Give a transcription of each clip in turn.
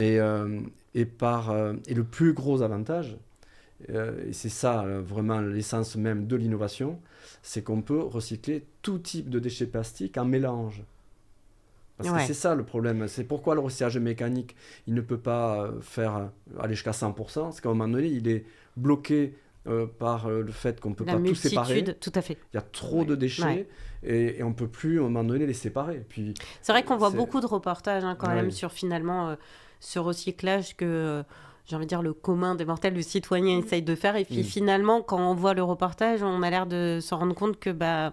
Et, euh, et le plus gros avantage, et c'est ça vraiment l'essence même de l'innovation, c'est qu'on peut recycler tout type de déchets plastiques en mélange. Parce que c'est Ouais. ça le problème. C'est pourquoi le recyclage mécanique, il ne peut pas aller jusqu'à 100%. C'est qu'à un moment donné, il est bloqué par le fait qu'on ne peut La pas tout séparer. multitude, tout à fait. Il y a trop Ouais. de Ouais. déchets et on ne peut plus, à un moment donné, les séparer. Puis, C'est vrai qu'on voit c'est... beaucoup de reportages quand même Oui, sur finalement ce recyclage que, j'ai envie de dire, le commun des mortels, le citoyen essaye de faire. Et puis mm, finalement, quand on voit le reportage, on a l'air de se rendre compte que mm,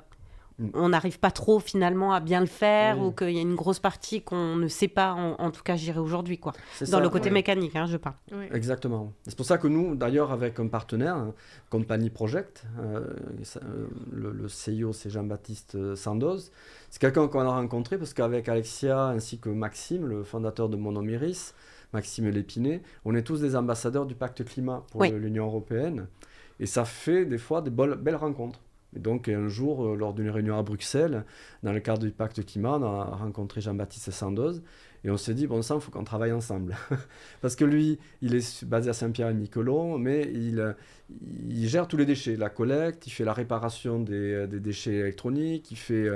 on n'arrive pas trop finalement à bien le faire ou oui, qu'il y a une grosse partie qu'on ne sait pas, en tout cas, gérer aujourd'hui, quoi. c'est Dans le ça. côté Ouais. mécanique, je parle. Ouais. Exactement. C'est pour ça que nous, d'ailleurs, avec un partenaire, Compagnie Project, le CIO, c'est Jean-Baptiste Sandoz. C'est quelqu'un qu'on a rencontré parce qu'avec Alexia ainsi que Maxime, le fondateur de Monomiris, Maxime Lépiné, on est tous des ambassadeurs du pacte climat pour Oui, l'Union européenne. Et ça fait des fois des belles rencontres. Et donc, un jour, lors d'une réunion à Bruxelles, dans le cadre du pacte climat, on a rencontré Jean-Baptiste Sandoz. Et on s'est dit, bon sang, il faut qu'on travaille ensemble. Parce que lui, il est basé à Saint-Pierre-et-Miquelon, mais il gère tous les déchets, la collecte, il fait la réparation des déchets électroniques, il fait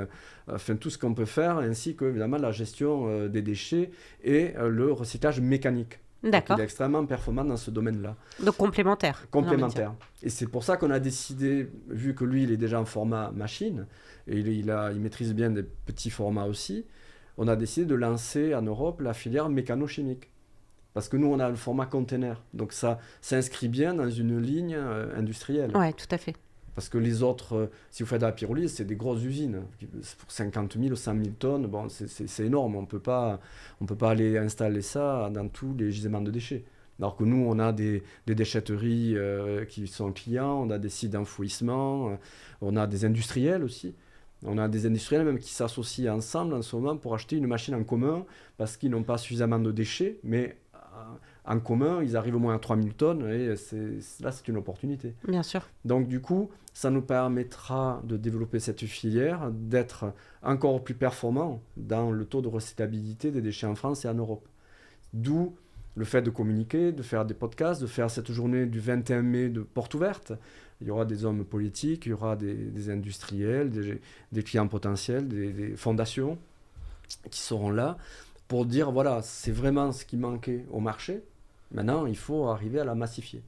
enfin, tout ce qu'on peut faire, ainsi que évidemment la gestion des déchets et le recyclage mécanique. Donc il est d'accord. extrêmement performant dans ce domaine-là, Donc complémentaire, j'ai envie de dire. complémentaire. Et c'est pour ça qu'on a décidé, vu que lui, il est déjà en format machine, et il maîtrise bien des petits formats aussi, on a décidé de lancer en Europe la filière mécano-chimique. Parce que nous, on a le format container. Donc ça s'inscrit bien dans une ligne industrielle. Ouais, tout à fait. Parce que les autres, si vous faites de la pyrolyse, c'est des grosses usines. Pour 50 000 ou 100 000 tonnes, bon, c'est énorme. On peut pas aller installer ça dans tous les gisements de déchets. Alors que nous, on a des déchetteries qui sont clients, on a des sites d'enfouissement, on a des industriels aussi. On a des industriels même qui s'associent ensemble en ce moment pour acheter une machine en commun parce qu'ils n'ont pas suffisamment de déchets, mais en commun, ils arrivent au moins à 3000 tonnes et là, c'est une opportunité. Bien sûr. Donc du coup, ça nous permettra de développer cette filière, d'être encore plus performant dans le taux de recyclabilité des déchets en France et en Europe. D'où le fait de communiquer, de faire des podcasts, de faire cette journée du 21 mai de porte ouverte. Il y aura des hommes politiques, il y aura des industriels, des clients potentiels, des fondations qui seront là pour dire, voilà, c'est vraiment ce qui manquait au marché. Maintenant, il faut arriver à la massifier.